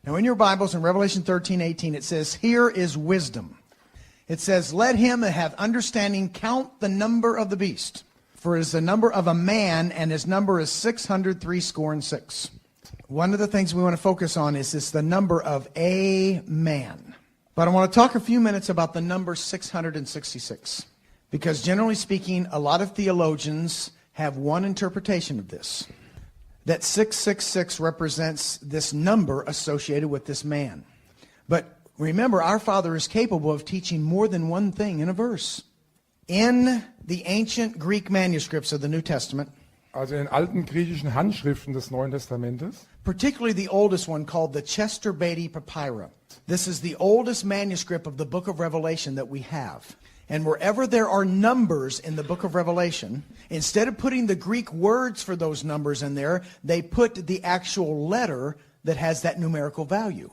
Now in your Bibles, in Revelation 13:18, it says, "Here is wisdom." It says, "Let him that hath understanding count the number of the beast. For it is the number of a man, and his number is 666. One of the things we want to focus on is the number of a man. But I want to talk a few minutes about the number 666. Because generally speaking, a lot of theologians have one interpretation of this. That 666 represents this number associated with this man. But remember, our Father is capable of teaching more than one thing in a verse. In the ancient Greek manuscripts of the New Testament, Also in den alten griechischen Handschriften des Neuen Testamentes, particularly the oldest one called the Chester Beatty Papyrus. This is the oldest manuscript of the book of Revelation that we have. And wherever there are numbers in the book of Revelation, instead of putting the Greek words for those numbers in there, they put the actual letter that has that numerical value.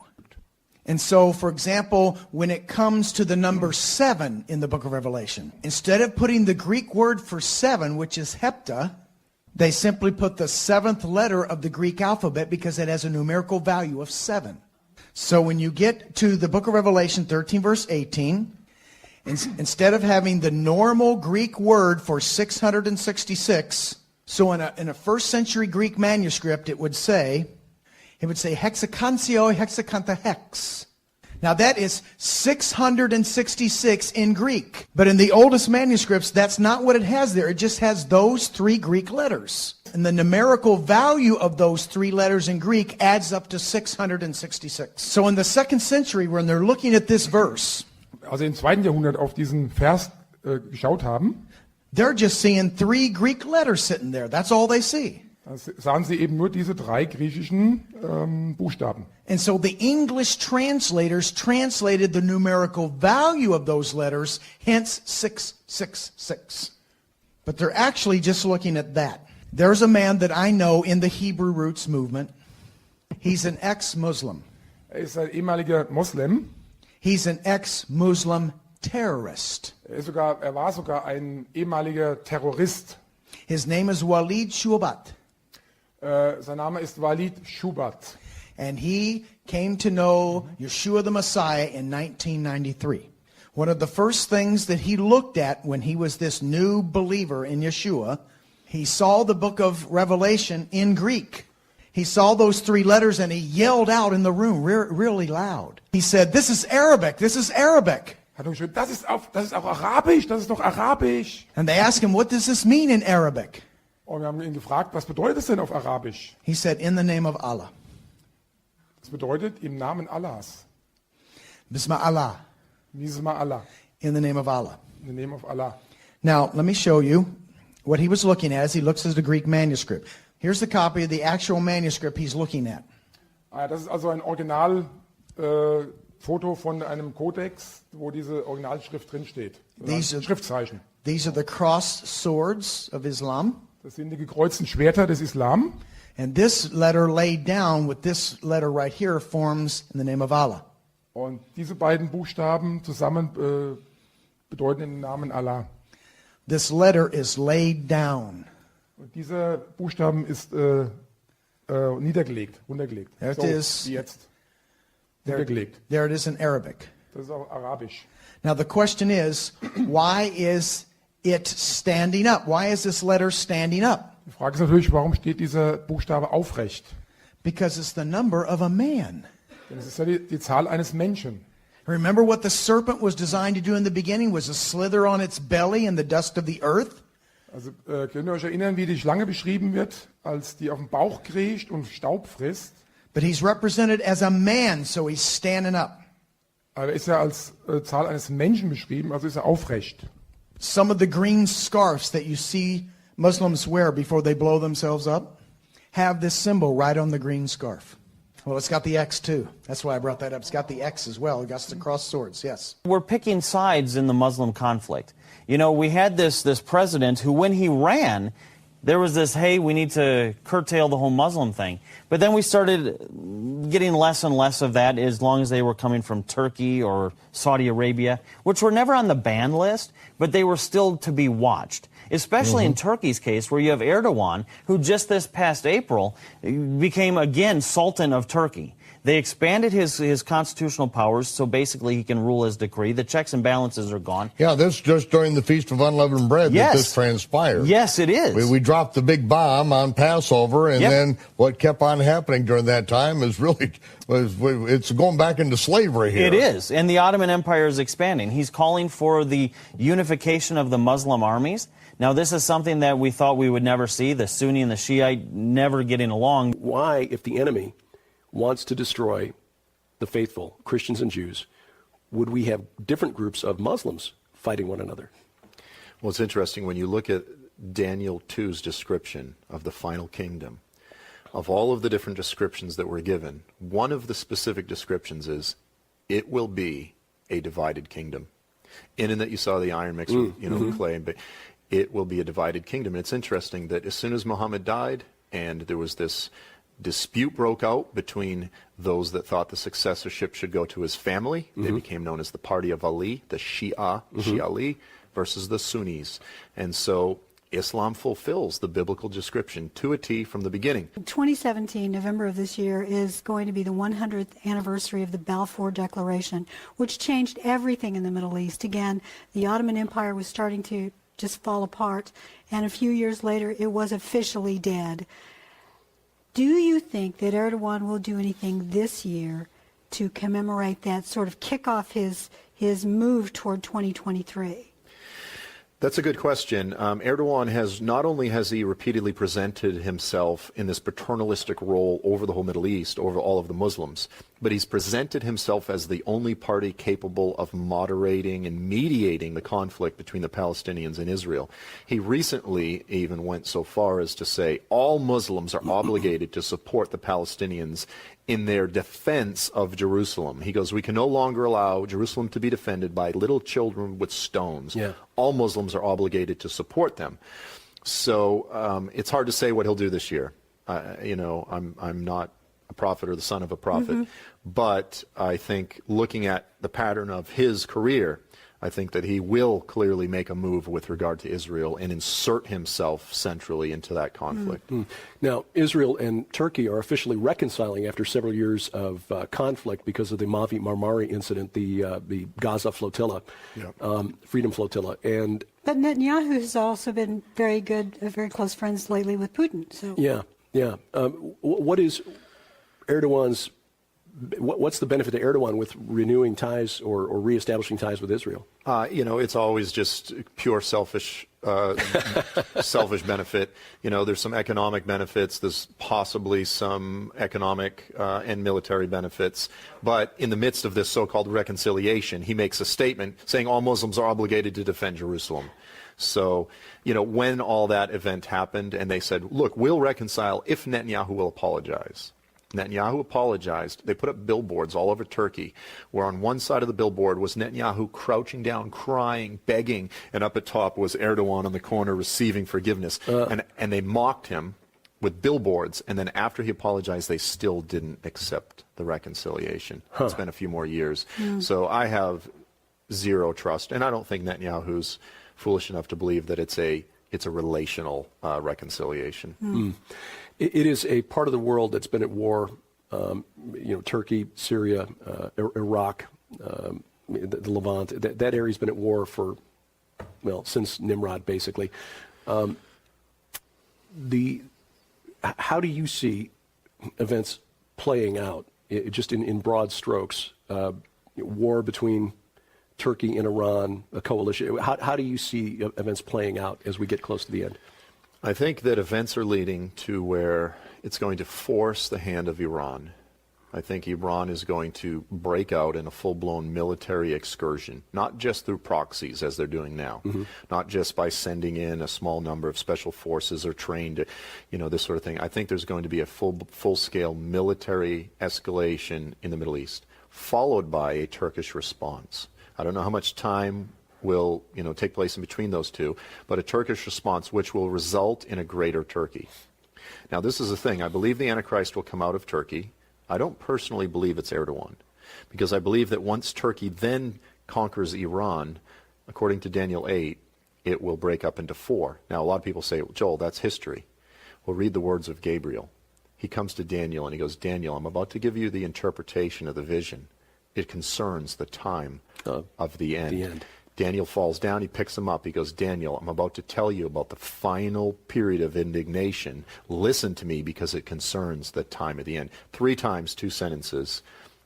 And so, for example, when it comes to the number 7 in the book of Revelation, instead of putting the Greek word for 7, which is hepta, they simply put the 7th letter of the Greek alphabet because it has a numerical value of 7. So when you get to the book of Revelation 13 verse 18, instead of having the normal Greek word for 666, so in a first century Greek manuscript it would say hexakansio hexakanta hex. Now that is 666 in Greek. But in the oldest manuscripts, that's not what it has there. It just has those 3 Greek letters. And the numerical value of those 3 letters in Greek adds up to 666. So in the 2nd century, when they're looking at this verse, also im 2. Jahrhundert auf diesen Vers geschaut haben, they're just seeing 3 Greek letters sitting there. That's all they see. da sahen sie eben nur diese 3 griechischen Buchstaben. And so the English translators translated the numerical value of those letters, hence 666. But they're actually just looking at that. There's a man that I know in the Hebrew Roots movement. He's an ex-Muslim. Ist ein ehemaliger Moslem. He's an ex-Muslim terrorist. Er war sogar ein ehemaliger Terrorist. His name is Walid Shubat. Sein Name ist Walid Shubat. And he came to know Yeshua the Messiah in 1993. One of the first things that he looked at when he was this new believer in Yeshua, he saw the book of Revelation in Greek. He saw those 3 letters and he yelled out in the room really loud. He said, "This is Arabic, this is Arabic." Hat er geschrieben, das ist auch Arabisch, das ist doch Arabisch. And they asked him, "What does this mean in Arabic?" Und wir haben ihn gefragt, was bedeutet das denn auf Arabisch? He said, "In the name of Allah." Das bedeutet im Namen Allahs. Bisma Allah. Bisma Allah. In the name of Allah. In the name of Allah. Now, let me show you what he was looking at as he looks at the Greek manuscript. Here's the copy of the actual manuscript he's looking at. Das ist also ein Original Foto von einem Kodex, wo diese Originalschrift drin steht. Schriftzeichen. These are the crossed swords of Islam. Das sind die gekreuzten Schwerter des Islam. And this letter laid down with this letter right here forms in the name of Allah. Und diese beiden Buchstaben zusammen bedeuten den Namen Allah. This letter is laid down. Und dieser Buchstaben ist niedergelegt, runtergelegt. There it is. Wie jetzt. Niedergelegt. There it is in Arabic. Das ist auch Arabisch. Now the question is, why is it standing up? Why is this letter standing up? Die Frage ist natürlich, warum steht dieser Buchstabe aufrecht? Because it's the number of a man. Denn es ist ja die Zahl eines Menschen. Remember what the serpent was designed to do in the beginning? Was to slither on its belly in the dust of the earth? Also könnt ihr euch erinnern, wie die Schlange beschrieben wird, als die auf dem Bauch kriecht und Staub frisst? But he's represented as a man, so he's standing up. Aber er ist ja als Zahl eines Menschen beschrieben, also ist er aufrecht. Some of the green scarves that you see Muslims wear before they blow themselves up have this symbol right on the green scarf. Well, it's got the X too. That's why I brought that up. It's got the X as well. It got the crossed swords, yes. We're picking sides in the Muslim conflict. You know, we had this president who, when he ran, there was this, hey, we need to curtail the whole Muslim thing. But then we started getting less and less of that as long as they were coming from Turkey or Saudi Arabia, which were never on the ban list, but they were still to be watched. Especially in Turkey's case, where you have Erdogan, who just this past April became again Sultan of Turkey. They expanded his constitutional powers, so basically he can rule his decree. The checks and balances are gone. Yeah, this just during the Feast of Unleavened Bread that this transpired. Yes, it is. We dropped the big bomb on Passover, and then what kept on happening during that time is really, it's going back into slavery here. It is, and the Ottoman Empire is expanding. He's calling for the unification of the Muslim armies. Now, this is something that we thought we would never see, the Sunni and the Shiite never getting along. Why, if the enemy wants to destroy the faithful, Christians and Jews, would we have different groups of Muslims fighting one another? Well, it's interesting when you look at Daniel 2's description of the final kingdom. Of all of the different descriptions that were given, one of the specific descriptions is, it will be a divided kingdom. In that you saw the iron mixed with clay, but it will be a divided kingdom. And it's interesting that as soon as Muhammad died, and there was this dispute broke out between those that thought the successorship should go to his family. They became known as the Party of Ali, the Shia Ali, versus the Sunnis. And so Islam fulfills the biblical description to a T from the beginning. 2017, November of this year, is going to be the 100th anniversary of the Balfour Declaration, which changed everything in the Middle East. Again, the Ottoman Empire was starting to just fall apart, and a few years later it was officially dead. Do you think that Erdogan will do anything this year to commemorate that, sort of kick off his move toward 2023? That's a good question. Erdogan has, not only has he repeatedly presented himself in this paternalistic role over the whole Middle East, over all of the Muslims, but he's presented himself as the only party capable of moderating and mediating the conflict between the Palestinians and Israel. He recently even went so far as to say all Muslims are obligated to support the Palestinians in their defense of Jerusalem. He goes, we can no longer allow Jerusalem to be defended by little children with stones. Yeah. All Muslims are obligated to support them. So it's hard to say what he'll do this year. I'm not a prophet or the son of a prophet, but I think looking at the pattern of his career, I think that he will clearly make a move with regard to Israel and insert himself centrally into that conflict. Now, Israel and Turkey are officially reconciling after several years of conflict because of the Mavi Marmari incident, the Gaza flotilla, Freedom Flotilla. But Netanyahu has also been very close friends lately with Putin. So what is Erdogan's? What's the benefit to Erdogan with renewing ties or reestablishing ties with Israel? It's always just pure selfish benefit. There's some economic benefits. There's possibly some economic and military benefits. But in the midst of this so-called reconciliation, he makes a statement saying all Muslims are obligated to defend Jerusalem. So, when all that event happened and they said, look, we'll reconcile if Netanyahu will apologize. Netanyahu apologized. They put up billboards all over Turkey, where on one side of the billboard was Netanyahu crouching down, crying, begging, and up at top was Erdogan on the corner receiving forgiveness. And they mocked him with billboards, and then after he apologized, they still didn't accept the reconciliation. It's been a few more years. So I have zero trust, and I don't think Netanyahu's foolish enough to believe that it's a relational reconciliation. It is a part of the world that's been at war, Turkey, Syria, Iraq, the Levant. That area's been at war for, since Nimrod, basically. How do you see events playing out, just in broad strokes? War between Turkey and Iran, a coalition. How do you see events playing out as we get close to the end? I think that events are leading to where it's going to force the hand of Iran. I think Iran is going to break out in a full-blown military excursion, not just through proxies as they're doing now, not just by sending in a small number of special forces or trained, this sort of thing. I think there's going to be a full-scale military escalation in the Middle East, followed by a Turkish response. I don't know how much time will take place in between those two, but a Turkish response which will result in a greater Turkey. Now, this is the thing. I believe the Antichrist will come out of Turkey. I don't personally believe it's Erdogan, because I believe that once Turkey then conquers Iran, according to Daniel 8, it will break up into four. Now, a lot of people say, Joel, that's history. Well, read the words of Gabriel. he comes to Daniel and he goes, Daniel, I'm about to give you the interpretation of the vision. It concerns the time of the end. Daniel falls down, he picks him up, he goes, Daniel, I'm about to tell you about the final period of indignation. Listen to me because it concerns the time of the end. 3 times, 2 sentences,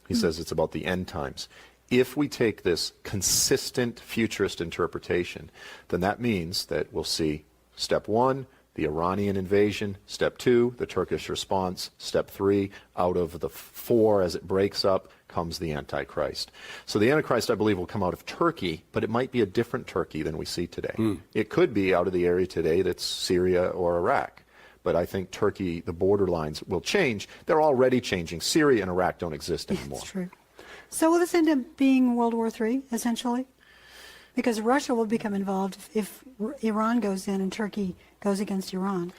he says it's about the end times. If we take this consistent futurist interpretation, then that means that we'll see step 1, the Iranian invasion, step 2, the Turkish response, step 3, out of the 4 as it breaks up, comes the Antichrist. So the Antichrist, I believe, will come out of Turkey, but it might be a different Turkey than we see today. It could be out of the area today that's Syria or Iraq. But I think Turkey, the borderlines will change. They're already changing. Syria and Iraq don't exist anymore. That's true. So will this end up being World War III, essentially? Because Russia will become involved if Iran goes in and Turkey goes against Iran.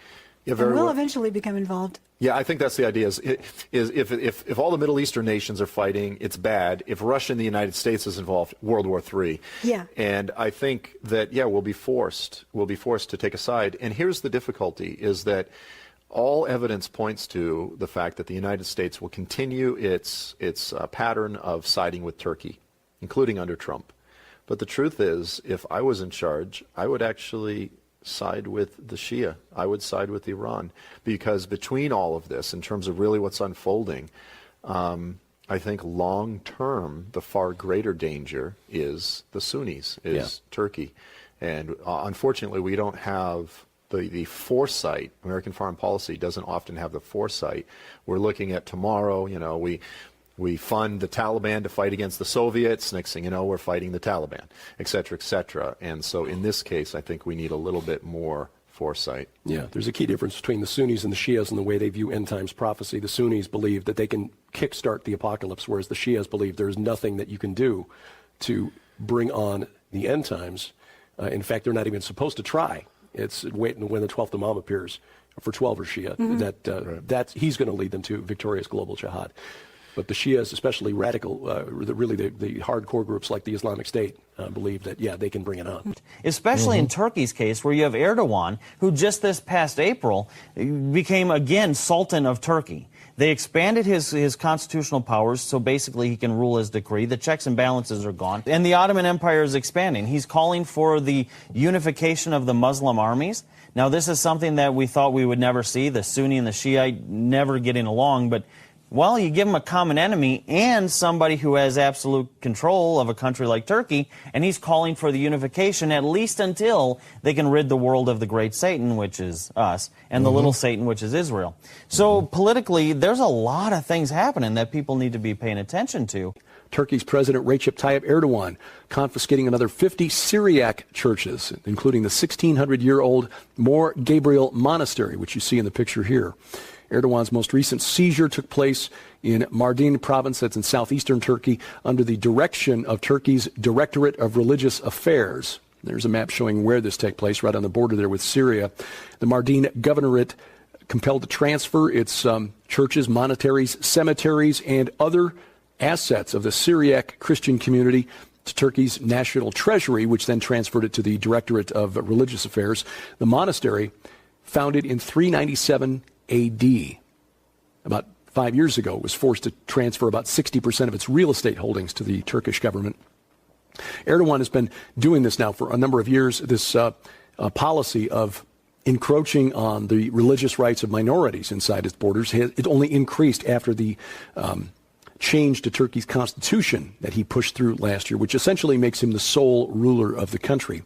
Yeah, and we'll eventually become involved. Yeah, I think that's the idea. Is if all the Middle Eastern nations are fighting, it's bad. If Russia and the United States is involved, World War III. Yeah. And I think that we'll be forced to take a side. And here's the difficulty: is that all evidence points to the fact that the United States will continue its pattern of siding with Turkey, including under Trump. But the truth is, if I was in charge, I would actually side with the Shia. I would side with Iran, because between all of this, in terms of really what's unfolding, I think long term the far greater danger is the Sunnis, Turkey. And unfortunately we don't have the foresight. American foreign policy doesn't often have the foresight. We're looking at tomorrow, we fund the Taliban to fight against the Soviets. Next thing you know, we're fighting the Taliban, et cetera, et cetera. And so in this case, I think we need a little bit more foresight. Yeah, there's a key difference between the Sunnis and the Shias in the way they view end times prophecy. The Sunnis believe that they can kickstart the apocalypse, whereas the Shias believe there's nothing that you can do to bring on the end times. In fact, they're not even supposed to try. It's waiting when the 12th Imam appears for 12 or Shia. That's he's going to lead them to victorious global jihad. But the Shias, especially radical, the hardcore groups like the Islamic State, believe that, they can bring it on. Especially in Turkey's case, where you have Erdogan, who just this past April became, again, Sultan of Turkey. They expanded his constitutional powers, so basically he can rule his decree. The checks and balances are gone. And the Ottoman Empire is expanding. He's calling for the unification of the Muslim armies. Now, this is something that we thought we would never see, the Sunni and the Shiite never getting along, but well, you give him a common enemy and somebody who has absolute control of a country like Turkey, and he's calling for the unification at least until they can rid the world of the great Satan, which is us, and the little Satan, which is Israel. So politically, there's a lot of things happening that people need to be paying attention to. Turkey's President Recep Tayyip Erdogan confiscating another 50 Syriac churches, including the 1,600-year-old Mor Gabriel Monastery, which you see in the picture here. Erdogan's most recent seizure took place in Mardin province, that's in southeastern Turkey, under the direction of Turkey's Directorate of Religious Affairs. There's a map showing where this took place, right on the border there with Syria. The Mardin Governorate compelled to transfer its churches, monasteries, cemeteries, and other assets of the Syriac Christian community to Turkey's National Treasury, which then transferred it to the Directorate of Religious Affairs. The monastery, founded in 397 A.D., about 5 years ago, was forced to transfer about 60% of its real estate holdings to the Turkish government. Erdogan has been doing this now for a number of years, this policy of encroaching on the religious rights of minorities inside its borders. It only increased after the change to Turkey's constitution that he pushed through last year, which essentially makes him the sole ruler of the country.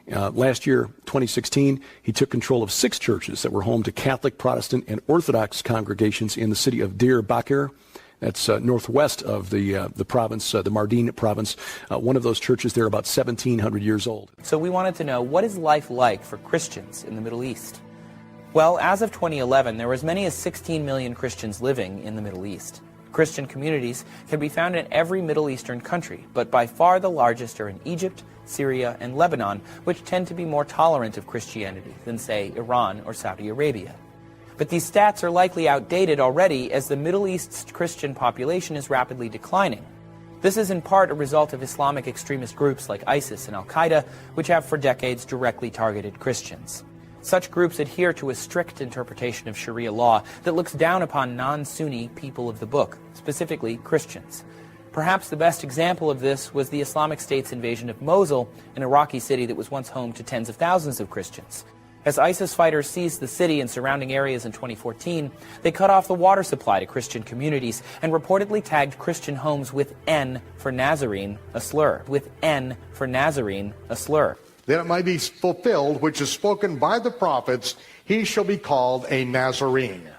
Last year, 2016, he took control of 6 churches that were home to Catholic, Protestant, and Orthodox congregations in the city of Diyarbakir. That's northwest of the province, the Mardin province. One of those churches there, about 1,700 years old. So we wanted to know, what is life like for Christians in the Middle East? Well, as of 2011, there were as many as 16 million Christians living in the Middle East. Christian communities can be found in every Middle Eastern country, but by far the largest are in Egypt, Syria, and Lebanon, which tend to be more tolerant of Christianity than, say, Iran or Saudi Arabia. But these stats are likely outdated already, as the Middle East's Christian population is rapidly declining. This is in part a result of Islamic extremist groups like ISIS and Al-Qaeda, which have for decades directly targeted Christians. Such groups adhere to a strict interpretation of Sharia law that looks down upon non-Sunni people of the book, specifically Christians. Perhaps the best example of this was the Islamic State's invasion of Mosul, an Iraqi city that was once home to tens of thousands of Christians. As ISIS fighters seized the city and surrounding areas in 2014, they cut off the water supply to Christian communities and reportedly tagged Christian homes with N for Nazarene, a slur. With N for Nazarene, a slur. That it might be fulfilled, which is spoken by the prophets, he shall be called a Nazarene.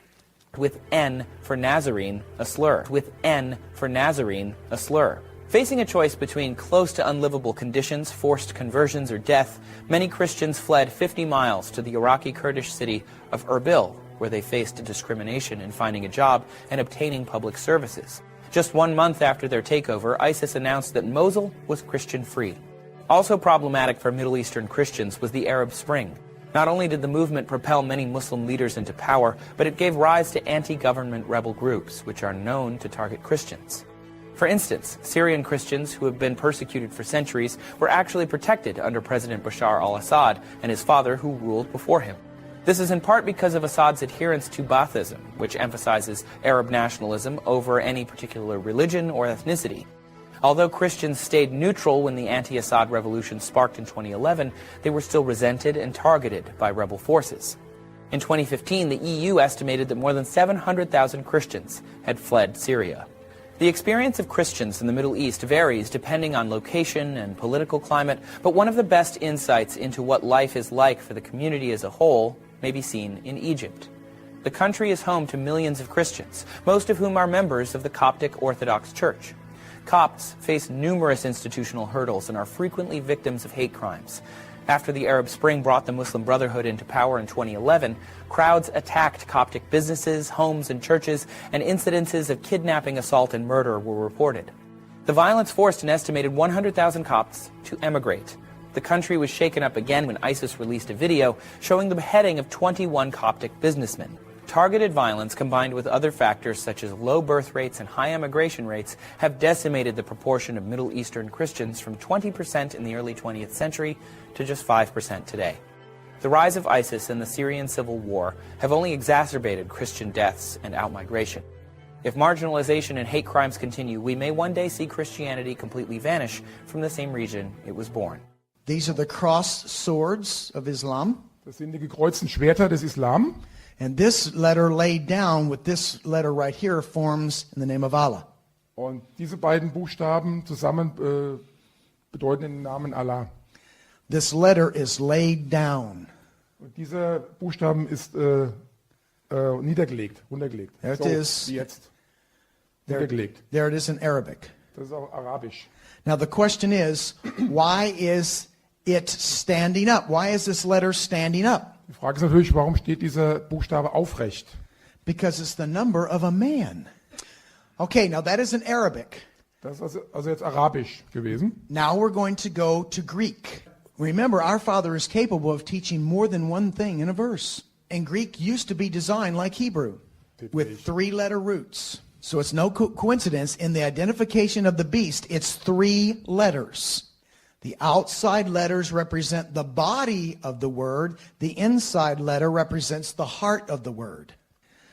With N for Nazarene, a slur. With N for Nazarene, a slur. Facing a choice between close to unlivable conditions, forced conversions, or death, many Christians fled 50 miles to the Iraqi Kurdish city of Erbil, where they faced discrimination in finding a job and obtaining public services. Just 1 month after their takeover, ISIS announced that Mosul was Christian-free. Also problematic for Middle Eastern Christians was the Arab Spring. Not only did the movement propel many Muslim leaders into power, but it gave rise to anti-government rebel groups, which are known to target Christians. For instance, Syrian Christians who have been persecuted for centuries were actually protected under President Bashar al-Assad and his father who ruled before him. This is in part because of Assad's adherence to Baathism, which emphasizes Arab nationalism over any particular religion or ethnicity. Although Christians stayed neutral when the anti-Assad revolution sparked in 2011, they were still resented and targeted by rebel forces. In 2015, the EU estimated that more than 700,000 Christians had fled Syria. The experience of Christians in the Middle East varies depending on location and political climate, but one of the best insights into what life is like for the community as a whole may be seen in Egypt. The country is home to millions of Christians, most of whom are members of the Coptic Orthodox Church. Copts face numerous institutional hurdles and are frequently victims of hate crimes. After the Arab Spring brought the Muslim Brotherhood into power in 2011, crowds attacked Coptic businesses, homes, and churches, and incidences of kidnapping, assault, and murder were reported. The violence forced an estimated 100,000 Copts to emigrate. The country was shaken up again when ISIS released a video showing the beheading of 21 Coptic businessmen. Targeted violence combined with other factors such as low birth rates and high immigration rates have decimated the proportion of Middle Eastern Christians from 20% in the early 20th century to just 5% today. The rise of ISIS and the Syrian civil war have only exacerbated Christian deaths and outmigration. If marginalization and hate crimes continue, we may one day see Christianity completely vanish from the same region it was born. These are the crossed swords of Islam. Das sind die gekreuzten Schwerter des Islam. And this letter laid down with this letter right here forms in the name of Allah. Und diese beiden Buchstaben zusammen bedeuten den Namen Allah. This letter is laid down. Und dieser Buchstaben ist niedergelegt, runtergelegt. There it so, is. Wie jetzt. Niedergelegt. There it is in Arabic. Das ist auch Arabisch. Now the question is, why is it standing up? Why is this letter standing up? Die Frage ist natürlich, warum steht dieser Buchstabe aufrecht? Because it's the number of a man. Okay, now that is in Arabic. Das ist also jetzt Arabisch gewesen. Now we're going to go to Greek. Remember, our Father is capable of teaching more than one thing in a verse. And Greek used to be designed like Hebrew, with 3-letter roots. So it's no coincidence in the identification of the beast, it's 3 letters. The outside letters represent the body of the word. The inside letter represents the heart of the word.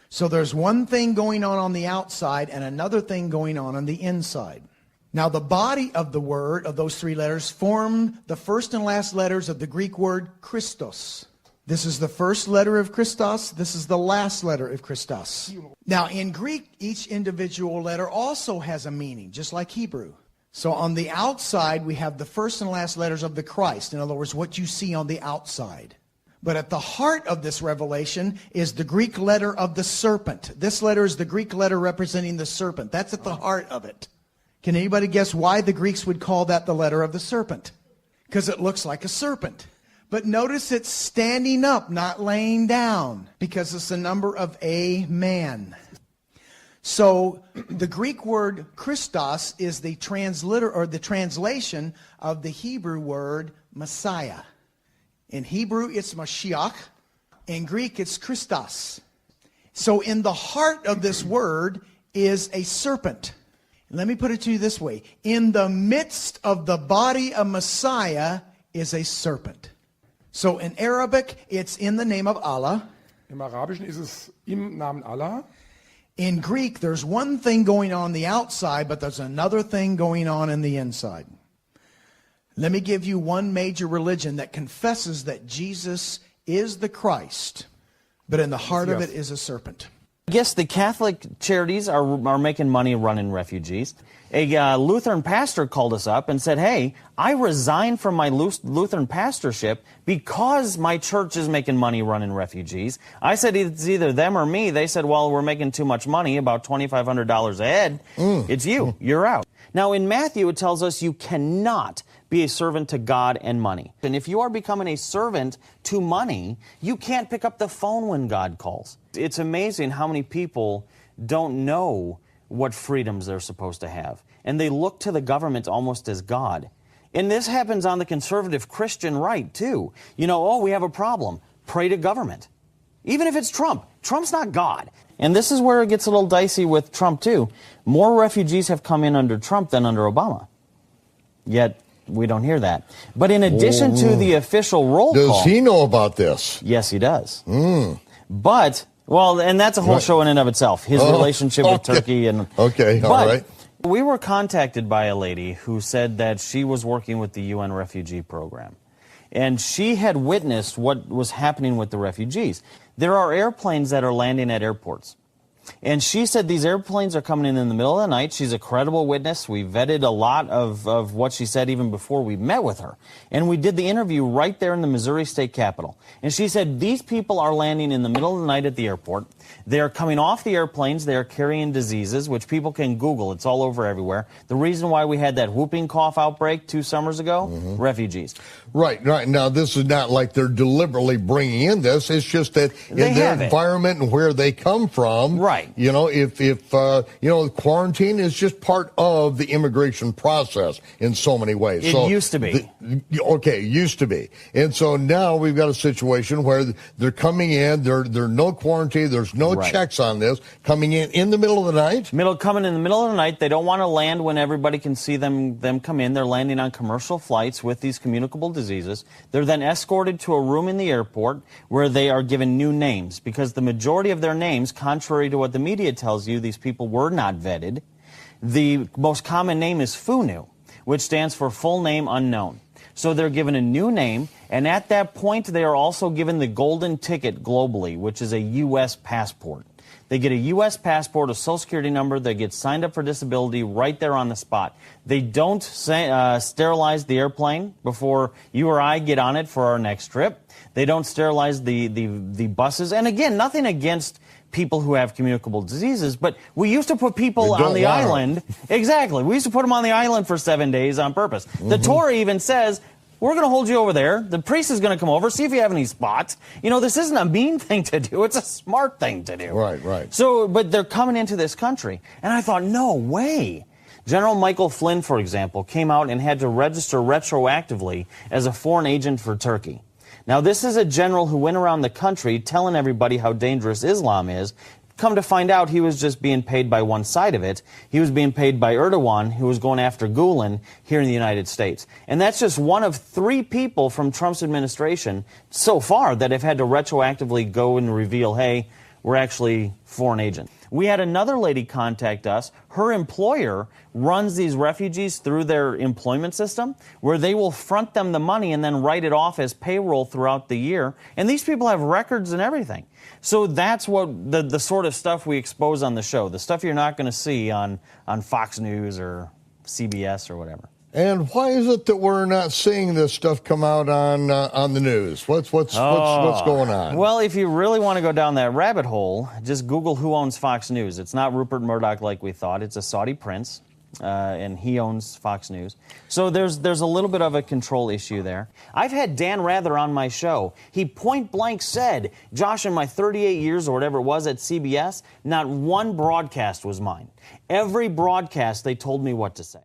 So there's one thing going on the outside and another thing going on the inside. Now the body of the word, of those 3 letters, form the first and last letters of the Greek word Christos. This is the first letter of Christos. This is the last letter of Christos. Now in Greek, each individual letter also has a meaning, just like Hebrew. So on the outside, we have the first and last letters of the Christ. In other words, what you see on the outside. But at the heart of this revelation is the Greek letter of the serpent. This letter is the Greek letter representing the serpent. That's at the heart of it. Can anybody guess why the Greeks would call that the letter of the serpent? Because it looks like a serpent. But notice it's standing up, not laying down, because it's the number of a man. So the Greek word Christos is the translation of the Hebrew word Messiah. In Hebrew, it's Mashiach. In Greek, it's Christos. So in the heart of this word is a serpent. Let me put it to you this way. In the midst of the body of Messiah is a serpent. So in Arabic, it's in the name of Allah. Im Arabischen ist es im Namen Allah. In Greek, there's one thing going on the outside, but there's another thing going on in the inside. Let me give you one major religion that confesses that Jesus is the Christ, but in the heart of it is a serpent. I guess the Catholic charities are making money running refugees. A Lutheran pastor called us up and said, hey, I resigned from my Lutheran pastorship because my church is making money running refugees. I said, it's either them or me. They said, well, we're making too much money, about $2,500 a head. It's you. You're out. Now, in Matthew, it tells us you cannot be a servant to God and money. And if you are becoming a servant to money, you can't pick up the phone when God calls. It's amazing how many people don't know what freedoms they're supposed to have. And they look to the government almost as God. And this happens on the conservative Christian right, too. You know, oh, we have a problem. Pray to government. Even if it's Trump. Trump's not God. And this is where it gets a little dicey with Trump, too. More refugees have come in under Trump than under Obama. Yet, we don't hear that. But in addition to the official roll call... Does he know about this? Yes, he does. But... well, and that's a whole show in and of itself, his relationship with Turkey. And okay, all right. We were contacted by a lady who said that she was working with the UN refugee program. And she had witnessed what was happening with the refugees. There are airplanes that are landing at airports. And she said these airplanes are coming in the middle of the night. She's a credible witness. We vetted a lot of what she said even before we met with her. And we did the interview right there in the Missouri State Capitol. And she said these people are landing in the middle of the night at the airport. They are coming off the airplanes. They are carrying diseases, which people can Google. It's all over everywhere. The reason why we had that whooping cough outbreak 2 summers ago, refugees. Right. Now, this is not like they're deliberately bringing in this. It's just that in their environment and where they come from. Right. You know, if quarantine is just part of the immigration process in so many ways. It used to be. It used to be. And so now we've got a situation where they're coming in, there's no quarantine, there's no checks on this, coming in the middle of the night? Coming in the middle of the night. They don't want to land when everybody can see them come in. They're landing on commercial flights with these communicable diseases. They're then escorted to a room in the airport where they are given new names because the majority of their names, contrary to what the media tells you, these people were not vetted. The most common name is FUNU, which stands for full name unknown. So they're given a new name, and at that point they are also given the golden ticket globally, which is a U.S. passport. They get a U.S. passport, a Social Security number. They get signed up for disability right there on the spot. They don't sterilize the airplane before you or I get on it for our next trip. They don't sterilize the buses. And again, nothing against people who have communicable diseases, but we used to put people on the island. Exactly. We used to put them on the island for 7 days on purpose. The Torah even says, we're going to hold you over there. The priest is going to come over, see if you have any spots. You know, this isn't a mean thing to do. It's a smart thing to do. Right. So, but they're coming into this country. And I thought, no way. General Michael Flynn, for example, came out and had to register retroactively as a foreign agent for Turkey. Now, this is a general who went around the country telling everybody how dangerous Islam is. Come to find out, he was just being paid by one side of it. He was being paid by Erdogan, who was going after Gulen here in the United States. And that's just one of 3 people from Trump's administration so far that have had to retroactively go and reveal, hey, we're actually foreign agents. We had another lady contact us. Her employer runs these refugees through their employment system where they will front them the money and then write it off as payroll throughout the year. And these people have records and everything. So that's what the sort of stuff we expose on the show, the stuff you're not going to see on Fox News or CBS or whatever. And why is it that we're not seeing this stuff come out on the news? What's going on? Well, if you really want to go down that rabbit hole, just Google who owns Fox News. It's not Rupert Murdoch like we thought. It's a Saudi prince, and he owns Fox News. So there's a little bit of a control issue there. I've had Dan Rather on my show. He point blank said, Josh, in my 38 years or whatever it was at CBS, not one broadcast was mine. Every broadcast, they told me what to say.